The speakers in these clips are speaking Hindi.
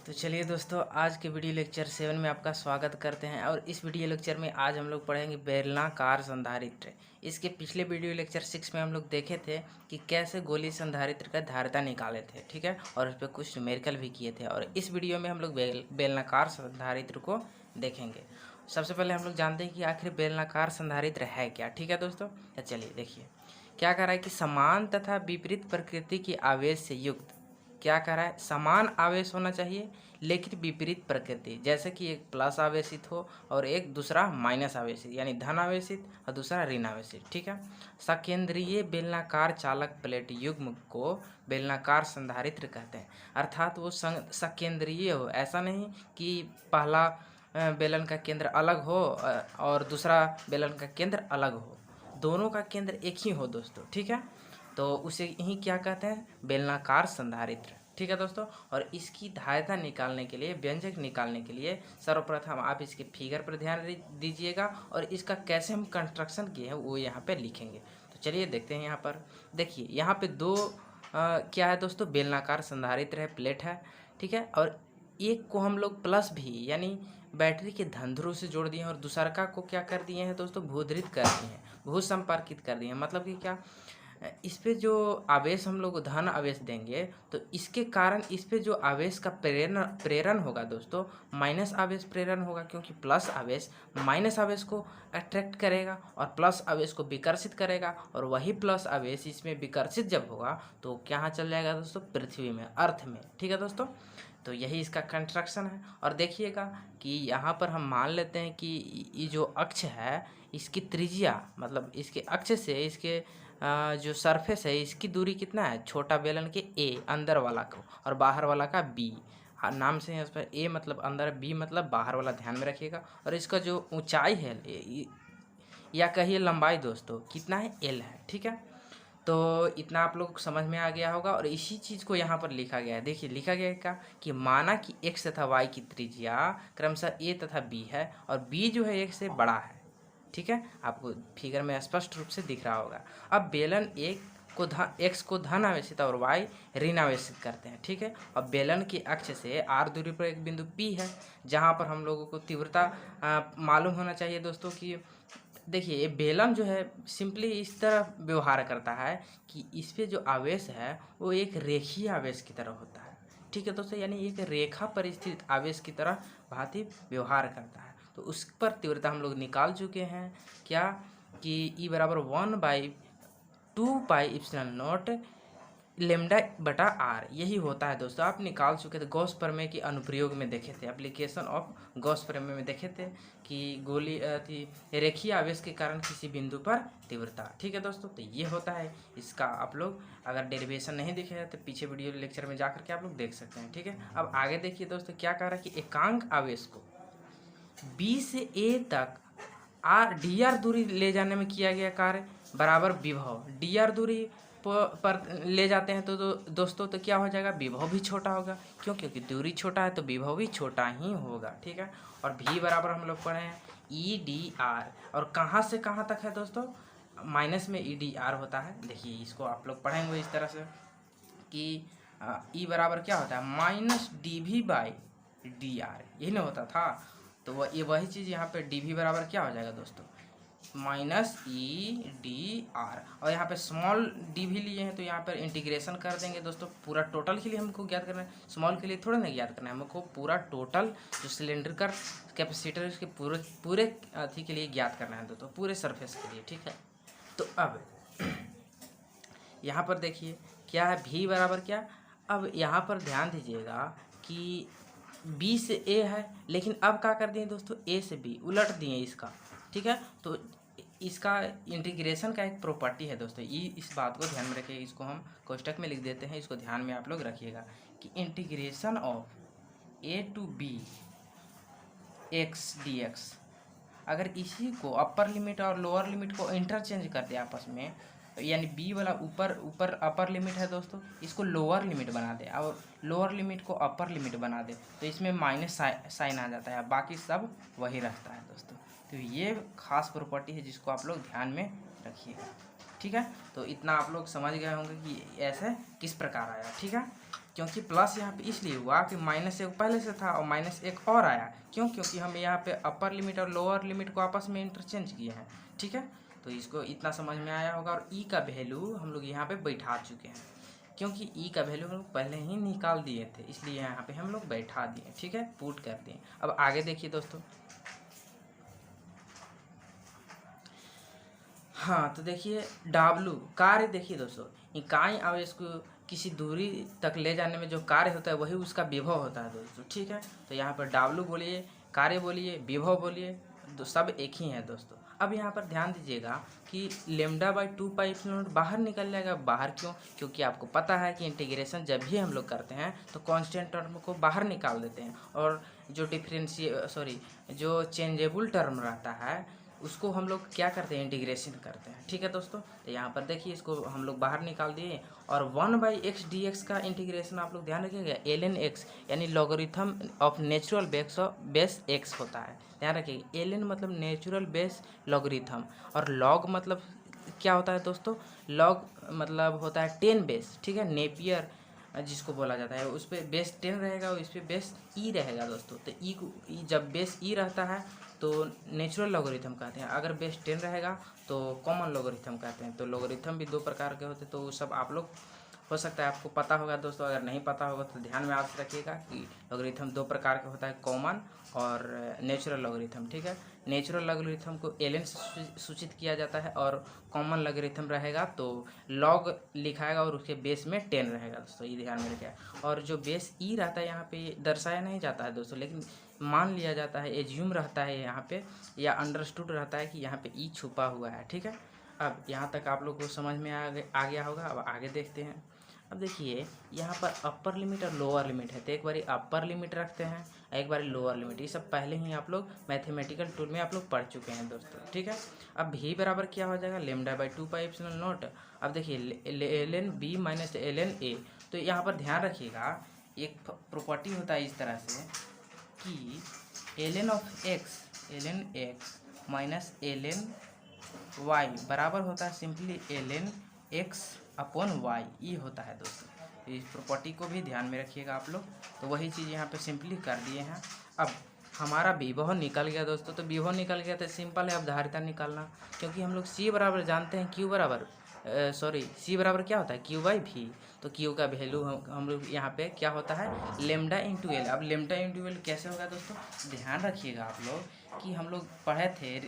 तो चलिए दोस्तों, आज के वीडियो लेक्चर 7 में आपका स्वागत करते हैं। और इस वीडियो लेक्चर में आज हम लोग पढ़ेंगे बेलनाकार संधारित्र। इसके पिछले वीडियो लेक्चर 6 में हम लोग देखे थे कि कैसे गोली संधारित्र का धारिता निकाले थे, ठीक है, और उस पर कुछ न्यूमेरिकल भी किए थे। और इस वीडियो में हम लोग बेलनाकार संधारित्र को देखेंगे। सबसे पहले हम लोग जानते हैं कि आखिर बेलनाकार संधारित्र है क्या, ठीक है दोस्तों। तो चलिए देखिए क्या कह रहा है कि समान तथा विपरीत प्रकृति के आवेश से युक्त, क्या कह रहा है, समान आवेश होना चाहिए लेकिन विपरीत प्रकृति, जैसे कि एक प्लस आवेशित हो और एक दूसरा माइनस आवेशित, यानी धन आवेशित और दूसरा ऋण आवेशित, ठीक है। सकेंद्रीय बेलनाकार चालक प्लेट युग्म को बेलनाकार संधारित्र कहते हैं। अर्थात वो सकेंद्रीय हो, ऐसा नहीं कि पहला बेलन का केंद्र अलग हो और दूसरा बेलन का केंद्र अलग हो, दोनों का केंद्र एक ही हो दोस्तों, ठीक है। तो उसे ही क्या कहते हैं, बेलनाकार संधारित्र, ठीक है दोस्तों। और इसकी धारिता निकालने के लिए, व्यंजक निकालने के लिए सर्वप्रथम आप इसके फिगर पर ध्यान दीजिएगा और इसका कैसे हम कंस्ट्रक्शन किए हैं वो यहाँ पे लिखेंगे। तो चलिए देखते हैं। यहाँ पर देखिए, यहाँ पे दो क्या है दोस्तों, बेलनाकार संधारित्र है, प्लेट है, ठीक है। और एक को हम लोग प्लस भी यानी बैटरी के धन ध्रुव से जोड़ दिए हैं और दूसरका को क्या कर दिए हैं दोस्तों, भूधृत कर दिए हैं, भू संपर्कित कर दिए हैं। मतलब कि क्या, इस पे जो आवेश हम लोग धन आवेश देंगे तो इसके कारण इस पे जो आवेश का प्रेरण होगा दोस्तों, माइनस आवेश प्रेरण होगा, क्योंकि प्लस आवेश माइनस आवेश को अट्रैक्ट करेगा और प्लस आवेश को विकर्षित करेगा, और वही प्लस आवेश इसमें विकर्षित जब होगा तो कहाँ चल जाएगा दोस्तों, पृथ्वी में, अर्थ में, ठीक है दोस्तों। तो यही इसका कंस्ट्रक्शन है। और देखिएगा कि यहाँ पर हम मान लेते हैं कि ये जो अक्ष है इसकी त्रिज्या, मतलब इसके अक्ष से इसके जो सरफेस है इसकी दूरी कितना है, छोटा बेलन के ए अंदर वाला को और बाहर वाला का बी, नाम से है उस पर, ए मतलब अंदर, बी मतलब बाहर वाला, ध्यान में रखिएगा। और इसका जो ऊंचाई है या कहिए लंबाई दोस्तों, कितना है, एल है, ठीक है। तो इतना आप लोग को समझ में आ गया होगा। और इसी चीज़ को यहाँ पर लिखा गया है। देखिए लिखा गया है क्या, कि माना कि एक्स तथा वाई की त्रिज्या क्रमशः ए तथा बी है और बी जो है एक से बड़ा है, ठीक है, आपको फिगर में स्पष्ट रूप से दिख रहा होगा। अब बेलन एक को एक्स को धन आवेशित और वाई ऋण आवेशित करते हैं, ठीक है। और बेलन की अक्ष से आर दूरी पर एक बिंदु पी है, जहाँ पर हम लोगों को तीव्रता मालूम होना चाहिए दोस्तों। कि देखिए ये बेलन जो है सिंपली इस तरह व्यवहार करता है कि इस पे जो आवेश है वो एक रेखीय आवेश की तरह होता है, ठीक है दोस्तों, यानी एक रेखा पर स्थित आवेश की तरह भांति व्यवहार करता है। तो उस पर तीव्रता हम लोग निकाल चुके हैं, क्या, कि ई बराबर 1/2πε0 लेमडा बटा आर, यही होता है दोस्तों। आप निकाल चुके थे, गॉस प्रमेय की अनुप्रयोग में देखे थे, एप्लीकेशन ऑफ गॉस प्रमेय में देखे थे कि गोली थी रेखीय आवेश के कारण किसी बिंदु पर तीव्रता, ठीक है दोस्तों। तो ये होता है इसका। आप लोग अगर डेरिवेशन नहीं दिखे है तो पीछे वीडियो लेक्चर में जाकर के आप लोग देख सकते हैं, ठीक है। अब आगे देखिए दोस्तों, क्या कह रहा है कि एकांक आवेश को बी से ए तक डी आर दूरी ले जाने में किया गया कार्य बराबर विभव, डी आर दूरी पर ले जाते हैं तो दोस्तों तो क्या हो जाएगा, विभव भी छोटा होगा, क्यों, क्योंकि दूरी छोटा है तो विभव भी छोटा ही होगा, ठीक है। और भी बराबर हम लोग पढ़े हैं ई डी आर, और कहाँ से कहाँ तक है दोस्तों, माइनस में ई डी आर होता है। देखिए इसको आप लोग पढ़ेंगे इस तरह से कि ई बराबर क्या होता है, minus D V by D R, यही ना होता था। तो ये वही चीज़ यहाँ पे डी वी बराबर क्या हो जाएगा दोस्तों, माइनस ई डी आर। और यहाँ पे स्मॉल डी भी लिए हैं तो यहाँ पर इंटीग्रेशन कर देंगे दोस्तों। पूरा टोटल के लिए हमको ज्ञात करना है, स्मॉल के लिए थोड़ा ना ज्ञात करना है हमको, पूरा टोटल जो सिलेंडर का कैपेसिटर इसके पूरे अथी के लिए ज्ञात करना है दोस्तों, पूरे सरफेस के लिए, ठीक है। तो अब यहाँ पर देखिए क्या है, भी बराबर क्या, अब यहाँ पर ध्यान दीजिएगा कि बी से ए है, लेकिन अब क्या कर दिए दोस्तों, ए से बी उलट दिए इसका, ठीक है। तो इसका इंटीग्रेशन का एक प्रॉपर्टी है दोस्तों, ये इस बात को ध्यान में रखिए। इसको हम कोष्टक में लिख देते हैं, इसको ध्यान में आप लोग रखिएगा कि integration of A to B X D X, अगर इसी को अपर लिमिट और लोअर लिमिट को इंटरचेंज कर दे आपस में, यानी बी वाला ऊपर अपर लिमिट है दोस्तों, इसको लोअर लिमिट बना दे और लोअर लिमिट को अपर लिमिट बना दे, तो इसमें माइनस साइन आ जाता है, बाकी सब वही रहता है दोस्तों। तो ये खास प्रॉपर्टी है जिसको आप लोग ध्यान में रखिएगा, ठीक है। तो इतना आप लोग समझ गए होंगे कि ऐसे किस प्रकार आया, ठीक है। क्योंकि प्लस यहाँ पे इसलिए हुआ कि -1 पहले से था और -1 और आया, क्यों? क्योंकि हम यहाँ पे अपर लिमिट और लोअर लिमिट को आपस में इंटरचेंज किए हैं, ठीक है। तो इसको इतना समझ में आया होगा। और ई का वैल्यू हम लोग यहाँ पे बैठा चुके हैं, क्योंकि ई का वैल्यू हम लोग पहले ही निकाल दिए थे, इसलिए यहाँ पे हम लोग बैठा दिए, ठीक है, पुट कर दिए। अब आगे देखिए दोस्तों। हाँ, तो देखिए W कार्य, देखिए दोस्तों, इकाई आवेश को किसी दूरी तक ले जाने में जो कार्य होता है वही उसका विभव होता है दोस्तों, ठीक है। तो यहाँ पर W बोलिए, कार्य बोलिए, विभव बोलिए, तो सब एक ही है दोस्तों। अब यहाँ पर ध्यान दीजिएगा कि λ/2π बाहर निकल जाएगा। बाहर क्यों? क्योंकि आपको पता है कि इंटीग्रेशन जब भी हम लोग करते हैं तो कांस्टेंट टर्म को बाहर निकाल देते हैं, और जो चेंजेबल टर्म रहता है उसको हम लोग क्या करते हैं, इंटीग्रेशन करते हैं, ठीक है दोस्तों। तो यहाँ पर देखिए इसको हम लोग बाहर निकाल दिए, और 1/x dx का इंटीग्रेशन आप लोग ध्यान रखिएगा, ln x यानी logarithm of natural base x होता है, ध्यान रखिएगा। ln मतलब नेचुरल बेस लॉगरिथम, और log मतलब क्या होता है दोस्तों, log मतलब होता है 10 बेस, ठीक है, नेपियर जिसको बोला जाता है, उस पर बेस 10 रहेगा और इस पर बेस ई रहेगा दोस्तों। तो जब बेस ई रहता है तो नेचुरल लॉगरिथम कहते हैं, अगर बेस 10 रहेगा तो कॉमन लॉगरिथम कहते हैं। तो लॉगरिथम भी 2 प्रकार के होते हैं, तो वो सब आप लोग हो सकता है आपको पता होगा दोस्तों, अगर नहीं पता होगा तो ध्यान में आप रखिएगा कि लॉगरिथम 2 प्रकार का होता है, कॉमन और नेचुरल लॉगरिथम, ठीक है। नेचुरल लॉगरिथम को ln से सूचित किया जाता है, और कॉमन लॉगरिथम रहेगा तो log लिखाएगा और उसके बेस में 10 रहेगा दोस्तों, ये ध्यान में रखिएगा। और जो बेस ई रहता है यहाँ पे दर्शाया नहीं जाता है दोस्तों, लेकिन मान लिया जाता है, एज्यूम रहता है यहाँ पे, या अंडरस्टूड रहता है कि यहाँ पे ई छुपा हुआ है, ठीक है। अब यहाँ तक आप लोग को समझ में आ गया होगा। अब आगे देखते हैं। अब देखिए यहाँ पर अपर लिमिट और लोअर लिमिट है, तो एक बारी अपर लिमिट रखते हैं, एक बारी लोअर लिमिट। ये सब पहले ही आप लोग मैथमेटिकल टूल में आप लोग पढ़ चुके हैं दोस्तों, ठीक है। अब भी बराबर क्या हो जाएगा, λ/2πε0। अब देखिए ln b minus ln a। तो यहाँ पर ध्यान रखिएगा, एक प्रॉपर्टी होता है इस तरह से कि ln x minus ln y बराबर होता है simply ln x upon Y, ये होता है दोस्तों। इस प्रॉपर्टी को भी ध्यान में रखिएगा आप लोग। तो वही चीज़ यहाँ पे सिंपली कर दिए हैं। अब हमारा विभव निकल गया दोस्तों, तो विभव निकल गया तो सिंपल है अब धारिता निकालना, क्योंकि हम लोग C बराबर जानते हैं, C बराबर क्या होता है, Q/V। तो Q का वैल्यू हम लोग यहाँ पे क्या होता है, λ/L। अब λ/L कैसे होगा दोस्तों, ध्यान रखिएगा आप लोग कि हम लोग पढ़े थे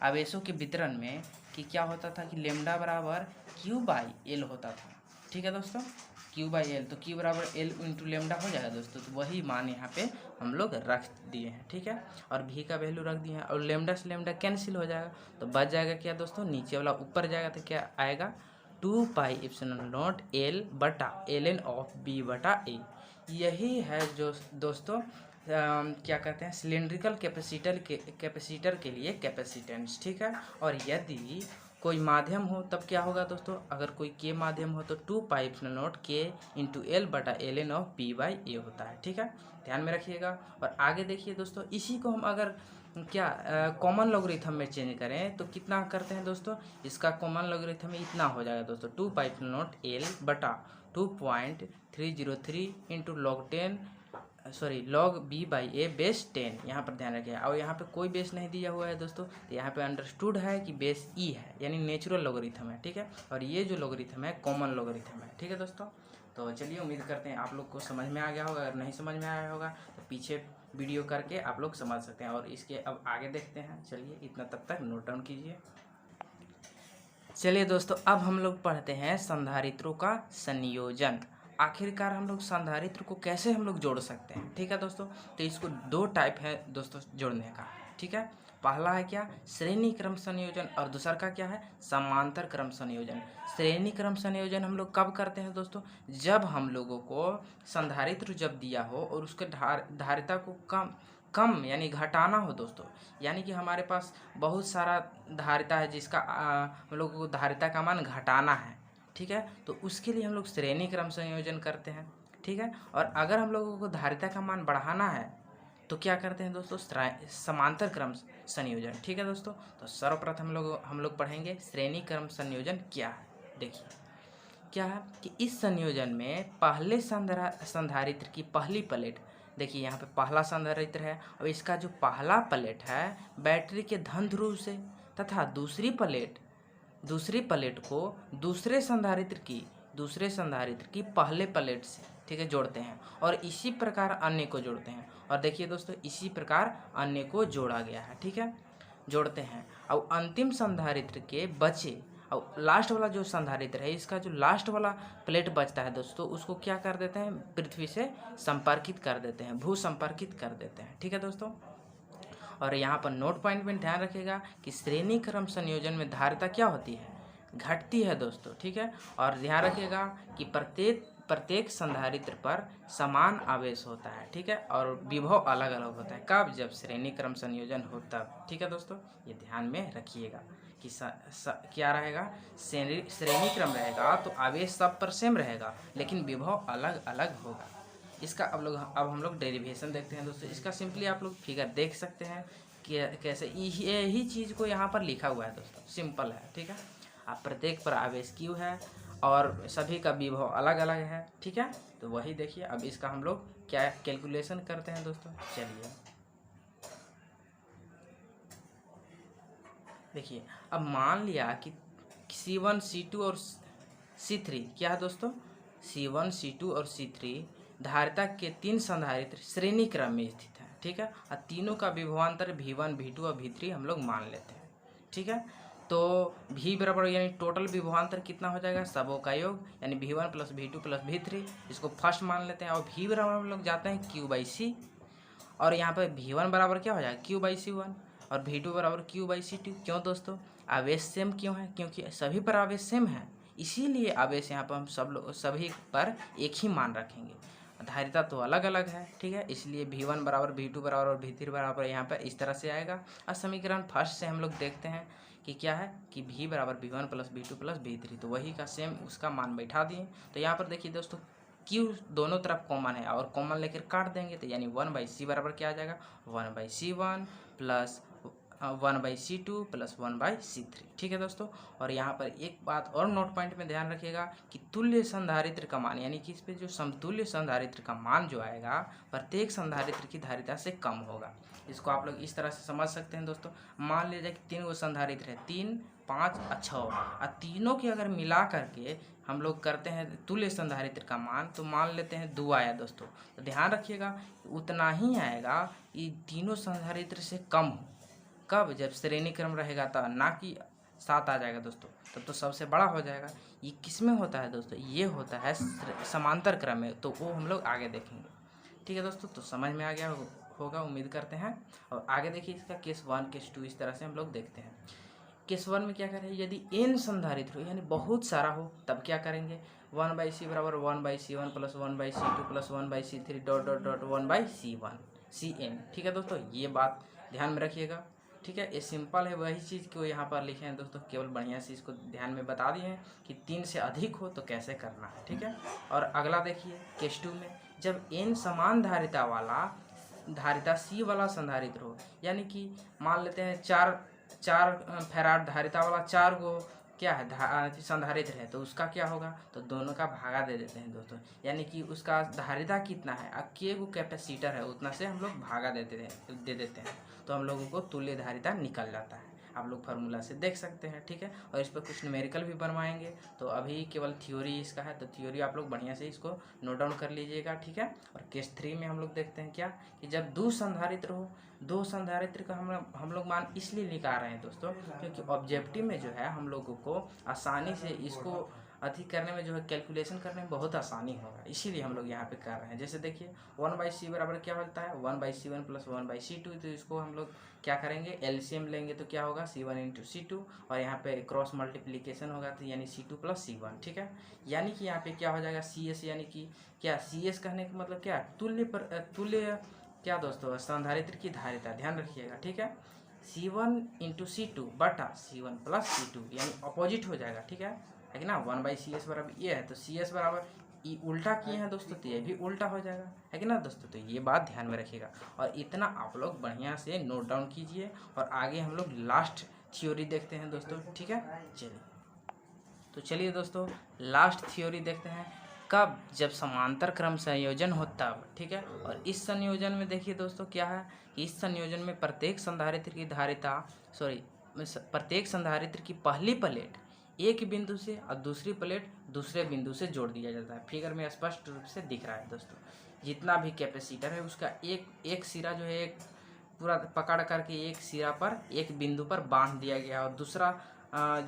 आवेशों के वितरण में कि क्या होता था कि λ बराबर Q/L होता था, ठीक है दोस्तों, Q/L। तो Q बराबर L इंटू लेमडा हो जाएगा दोस्तों। तो वही मान यहाँ पे हम लोग रख दिए हैं, ठीक है। और भी का वैल्यू रख दिए हैं, और लेमडा से लेमडा कैंसिल हो जाएगा, तो बच जाएगा क्या दोस्तों, नीचे वाला ऊपर जाएगा तो क्या आएगा, 2πε0 L/ln ऑफ B/A। यही है जो दोस्तों क्या कहते हैं, सिलेंड्रिकल कैपेसिटर के लिए कैपेसिटेंस, ठीक है। और यदि कोई माध्यम हो तब क्या होगा दोस्तों, अगर कोई के माध्यम हो तो 2πε0 K into L/ln of B/A होता है, ठीक है, ध्यान में रखिएगा। और आगे देखिए दोस्तों, इसी को हम अगर क्या कॉमन लॉगरिथम में चेंज करें तो कितना करते हैं दोस्तों, इसका कॉमन लॉगरिथम इतना हो जाएगा दोस्तों, 2πε0 L/2.303 into log B/A base 10। यहाँ पर ध्यान रखिए। और यहाँ पे कोई बेस नहीं दिया हुआ है दोस्तों, तो यहाँ पे अंडरस्टूड है कि बेस ई है, यानी नेचुरल लॉगरिथम है, ठीक है। और ये जो लॉगरिथम है कॉमन लॉगरिथम है, ठीक है दोस्तों। तो चलिए उम्मीद करते हैं आप लोग को समझ में आ गया होगा। अगर नहीं समझ में आया होगा तो पीछे वीडियो करके आप लोग समझ सकते हैं। और इसके अब आगे देखते हैं, चलिए इतना तब तक नोट डाउन कीजिए। चलिए दोस्तों, अब हम लोग पढ़ते हैं संधारित्रों का संयोजन। आखिरकार हम लोग संधारित्र को कैसे हम लोग जोड़ सकते हैं, ठीक है दोस्तों। तो इसको 2 टाइप है दोस्तों जोड़ने का, ठीक है। पहला है क्या, श्रेणी क्रम संयोजन, और दूसरा का क्या है, समांतर क्रम संयोजन। श्रेणी क्रम संयोजन हम लोग कब करते हैं दोस्तों, जब हम लोगों को संधारित्र जब दिया हो और उसके धारिता को कम यानी घटाना हो दोस्तों, यानी कि हमारे पास बहुत सारा धारिता है जिसका हम लोगों को धारिता का मान घटाना है, ठीक है। तो उसके लिए हम लोग श्रेणी क्रम संयोजन करते हैं, ठीक है। और अगर हम लोगों को धारिता का मान बढ़ाना है तो क्या करते हैं दोस्तों, समांतर क्रम संयोजन, ठीक है दोस्तों। तो सर्वप्रथम हम लोग पढ़ेंगे श्रेणी क्रम संयोजन क्या है। देखिए क्या है कि इस संयोजन में पहले संधारित्र की पहली प्लेट, देखिए यहाँ पे पहला संधारित्र है, अब इसका जो पहला प्लेट है बैटरी के धन ध्रुव से तथा दूसरी प्लेट को दूसरे संधारित्र की पहले प्लेट से, ठीक है, जोड़ते हैं और इसी प्रकार अन्य को जोड़ते हैं। और देखिए दोस्तों, इसी प्रकार अन्य को जोड़ा गया है, ठीक है, जोड़ते हैं। और अंतिम संधारित्र के बचे और लास्ट वाला जो संधारित्र है, इसका जो लास्ट वाला प्लेट बचता है दोस्तों, उसको क्या कर देते हैं, पृथ्वी से संपर्कित कर देते हैं, भू संपर्कित कर देते हैं, ठीक है दोस्तों। और यहाँ पर नोट पॉइंट में ध्यान रखिएगा कि श्रेणी क्रम संयोजन में धारिता क्या होती है, घटती है दोस्तों, ठीक है। और ध्यान रखिएगा कि प्रत्येक संधारित्र पर समान आवेश होता है, ठीक है, और विभव अलग अलग होता है। कब? जब श्रेणी क्रम संयोजन हो तब, ठीक है दोस्तों, ये ध्यान में रखिएगा कि क्या रहेगा, श्रेणी क्रम रहेगा तो आवेश सब पर सेम रहेगा लेकिन विभव अलग अलग होगा। इसका अब हम लोग डेरिवेशन देखते हैं दोस्तों। इसका सिंपली आप लोग फिगर देख सकते हैं कि कैसे यही चीज़ को यहाँ पर लिखा हुआ है दोस्तों, सिंपल है, ठीक है। अब प्रत्येक पर आवेश Q है और सभी का विभव अलग अलग है, ठीक है। तो वही देखिए, अब इसका हम लोग क्या कैलकुलेशन करते हैं दोस्तों। चलिए देखिए, अब मान लिया कि C1 C2 और C3 क्या है दोस्तों, C1 C2 और C3 धारिता के 3 संधारित्र श्रेणी क्रम में स्थित है, ठीक है, और तीनों का विभवांतर V1 V2 और V3 हम लोग मान लेते हैं, ठीक है। तो V बराबर यानी टोटल विभवांतर कितना हो जाएगा, सबों का योग, यानी V1 plus V2 plus V3, इसको फर्स्ट मान लेते हैं। और V बराबर हम लोग जाते हैं Q/C, और यहाँ पर V1 बराबर क्या हो जाएगा, Q/C1, और V2 बराबर Q/C2। क्यों दोस्तों, आवेश सेम क्यों है, क्योंकि सभी पर आवेश सेम है, इसीलिए आवेश यहाँ पर हम सभी पर एक ही मान रखेंगे। धारिता तो अलग अलग है, ठीक है, इसलिए V1 बराबर V2 बराबर और V3 बराबर यहाँ पर इस तरह से आएगा। और समीकरण फर्स्ट से हम लोग देखते हैं कि क्या है कि V बराबर V1 plus V2 plus V3, तो वही का सेम उसका मान बैठा दिए। तो यहाँ पर देखिए दोस्तों, Q दोनों तरफ कॉमन है और कॉमन लेकर काट देंगे, तो यानी 1/C बराबर क्या आ जाएगा, 1/C1 plus 1/C2 plus 1/C3, ठीक है दोस्तों। और यहाँ पर एक बात और नोट पॉइंट में ध्यान रखिएगा कि तुल्य संधारित्र का मान, यानी कि इस पे जो समतुल्य संधारित्र का मान जो आएगा प्रत्येक संधारित्र की धारिता से कम होगा। इसको आप लोग इस तरह से समझ सकते हैं दोस्तों। मान लीजिए कि 3 गो संधारित्र है, 3 5 और 6, और तीनों के अगर मिला करके हम लोग करते हैं तुल्य संधारित्र का मान, तो मान लेते हैं 2 आया दोस्तों। तो ध्यान रखिएगा उतना ही आएगा कि तीनों संधारित्र से कम हो। कब? जब श्रेणी क्रम रहेगा तब, ना कि 7 आ जाएगा दोस्तों, तब तो सबसे बड़ा हो जाएगा। ये किस में होता है दोस्तों, ये होता है समांतर क्रम में, तो वो हम लोग आगे देखेंगे, ठीक है दोस्तों। तो समझ में आ गया होगा उम्मीद करते हैं। और आगे देखिए इसका केस 1 केस 2 इस तरह से हम लोग देखते हैं। केस 1 में क्या करें, यदि n संधारित्र हो यानी बहुत सारा हो तब क्या करेंगे, 1/C बराबर 1/C1 plus 1/C2 plus 1/C3 dot dot dot 1/C1 Cn, ठीक है दोस्तों, ये बात ध्यान में रखिएगा, ठीक है। ये सिंपल है, वही चीज़ को यहाँ पर लिखे हैं दोस्तों, केवल बढ़िया से इसको ध्यान में बता दिए हैं कि 3 से अधिक हो तो कैसे करना है, ठीक है। और अगला देखिए केस 2 में, जब n समान धारिता C वाला संधारित्र हो, यानी कि मान लेते हैं 4 फैराड धारिता वाला 4 गो क्या है संधारित्र है, तो उसका क्या होगा, तो दोनों का भागा दे देते हैं दोस्तों, यानी कि उसका धारिता कितना है और के गो कैपेसिटर है उतना से हम लोग भागा दे देते हैं, तो हम लोगों को तुल्य धारिता निकल जाता है। आप लोग फार्मूला से देख सकते हैं, ठीक है। और इस पर कुछ न्यूमेरिकल भी बनवाएंगे, तो अभी केवल थ्योरी इसका है, तो थ्योरी आप लोग बढ़िया से इसको नोट डाउन कर लीजिएगा, ठीक है। और केस 3 में हम लोग देखते हैं क्या कि जब 2 संधारित्र हो, 2 संधारित्र का हम लोग मान इसलिए निकाल रहे हैं दोस्तों क्योंकि ऑब्जेक्टिव में जो है हम लोगों को आसानी से इसको अधिक करने में जो है कैलकुलेशन करने में बहुत आसानी होगा, इसीलिए हम लोग यहाँ पे कर रहे हैं। जैसे देखिए 1/C बराबर क्या होता है, 1/C1 प्लस 1/C2, तो इसको हम लोग क्या करेंगे, एलसीएम लेंगे तो क्या होगा C1 इंटू C2, और यहाँ पे क्रॉस मल्टीप्लीकेशन होगा तो यानी C2 प्लस C1, ठीक है। यानी कि यहाँ पे क्या हो जाएगा CS, यानी कि क्या CS कहने का मतलब क्या, तुल्य क्या दोस्तों, संधारित्र की धारिता, ध्यान रखिएगा, ठीक है। C1 इंटू C2 बटा C1 प्लस C2, यानी अपोजिट हो जाएगा, ठीक है कि ना। 1/CS बराबर ये है, तो CS बराबर ये उल्टा किए हैं दोस्तों, तो ये भी उल्टा हो जाएगा, है कि ना दोस्तों। तो ये बात ध्यान में रखिएगा और इतना आप लोग बढ़िया से नोट डाउन कीजिए, और आगे हम लोग लास्ट थ्योरी देखते हैं दोस्तों, ठीक है। चलिए तो चलिए दोस्तों लास्ट थ्योरी देखते हैं। कब? जब समांतर क्रम संयोजन हो तब। ठीक है, और इस संयोजन में देखिए दोस्तों क्या है कि इस संयोजन में प्रत्येक संधारित्र की प्रत्येक संधारित्र की पहली प्लेट एक बिंदु से और दूसरी प्लेट दूसरे बिंदु से जोड़ दिया जाता है। फिगर में स्पष्ट रूप से दिख रहा है दोस्तों। जितना भी कैपेसिटर है उसका एक सिरा जो है एक पूरा पकड़ करके एक सिरा पर एक बिंदु पर बांध दिया गया और दूसरा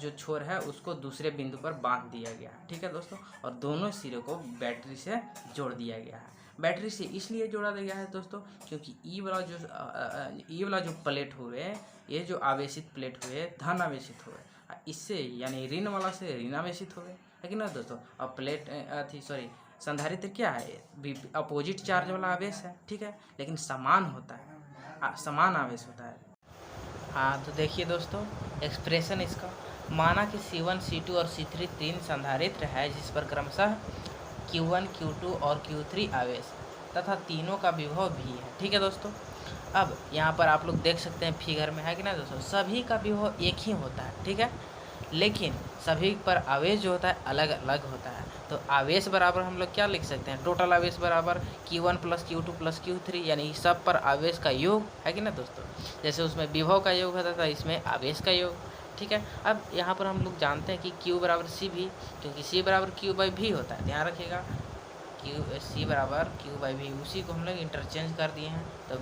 जो छोर है उसको दूसरे बिंदु पर बांध दिया गया है। ठीक है दोस्तों, और दोनों सिरे को बैटरी से जोड़ दिया गया है। बैटरी से इसलिए जोड़ा गया है दोस्तों क्योंकि ई वाला जो प्लेट हुए, ये जो आवेशित प्लेट हुए धन आवेशित हुए, इससे यानी ऋण वाला से ऋण आवेशित हुए, है कि ना दोस्तों। और संधारित्र क्या है? अपोजिट चार्ज वाला आवेश है। ठीक है, लेकिन समान होता है, समान आवेश होता है। हाँ, तो देखिए दोस्तों एक्सप्रेशन इसका, माना कि C1, C2 और C3 तीन संधारित्र है जिस पर क्रमशः Q1, Q2 और Q3 आवेश तथा तीनों का विभव भी है। ठीक है दोस्तों, अब यहाँ पर आप लोग देख सकते हैं फिगर में, है कि ना दोस्तों, सभी का विभव एक ही होता है। ठीक है, लेकिन सभी पर आवेश जो होता है अलग अलग होता है। तो आवेश बराबर हम लोग क्या लिख सकते हैं? टोटल आवेश बराबर Q1 plus Q2 plus Q3, यानी सब पर आवेश का योग, है कि ना दोस्तों। जैसे उसमें विभव का योग होता था, इसमें आवेश का योग। ठीक है, अब यहाँ पर हम लोग जानते हैं कि Q बराबर C भी, क्योंकि C बराबर Q बाई V होता है, ध्यान रखिएगा। C बराबर Q बाई V, उसी को हम लोग इंटरचेंज कर दिए हैं, तो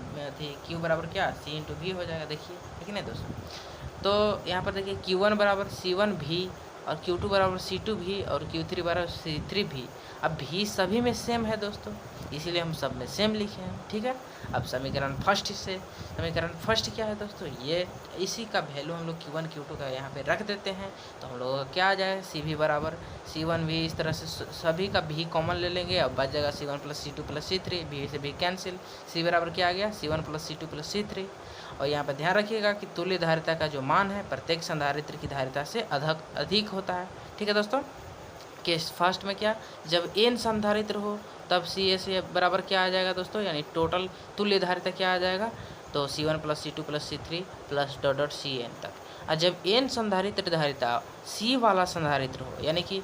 Q बराबर क्या C इंटू V हो जाएगा। देखिए, है कि नहीं दोस्तों। तो यहाँ पर देखिए Q1 बराबर C1 भी और Q2 बराबर C2 भी और Q3 बराबर C3 भी। अब भी सभी में सेम है दोस्तों, इसीलिए हम सब में सेम लिखे हैं। ठीक है, अब समीकरण फर्स्ट क्या है दोस्तों? ये इसी का वैल्यू हम लोग Q1 Q2 का यहाँ पे रख देते हैं, तो हम लोगों का क्या आ जाएगा? C भी बराबर C1 भी, इस तरह से सभी का भी कॉमन ले लेंगे, अब बच जाएगा C1 plus C2 plus C3, भी से भी कैंसिल। C बराबर क्या आ गया? C1 plus C2 plus C3। और यहाँ पर ध्यान रखिएगा कि तुल्य धारिता का जो मान है प्रत्येक संधारित्र की धारिता से अधिक होता है। ठीक है दोस्तों, केस फर्स्ट में क्या, जब n संधारित्र हो तब CA से बराबर क्या आ जाएगा दोस्तों, यानी टोटल तुल्य धारिता क्या आ जाएगा? तो C1 plus C2 plus C3 plus dot dot Cn तक। और जब n संधारित्र धारिता C वाला संधारित्र हो, यानी कि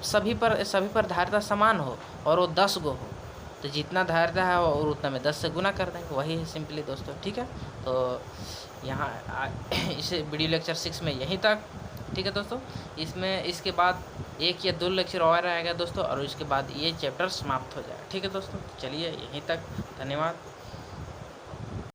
सभी पर धारिता समान हो और वो 10 गो हो, तो जितना धारिता है और उतना में 10 से गुना कर देंगे, वही है सिंपली दोस्तों। ठीक है, तो यहाँ इस वीडियो लेक्चर 6 में यहीं तक। ठीक है दोस्तों, इसके बाद 1 या 2 लेक्चर और आएगा दोस्तों, और इसके बाद ये चैप्टर समाप्त हो जाएगा। ठीक है दोस्तों, चलिए यहीं तक, धन्यवाद।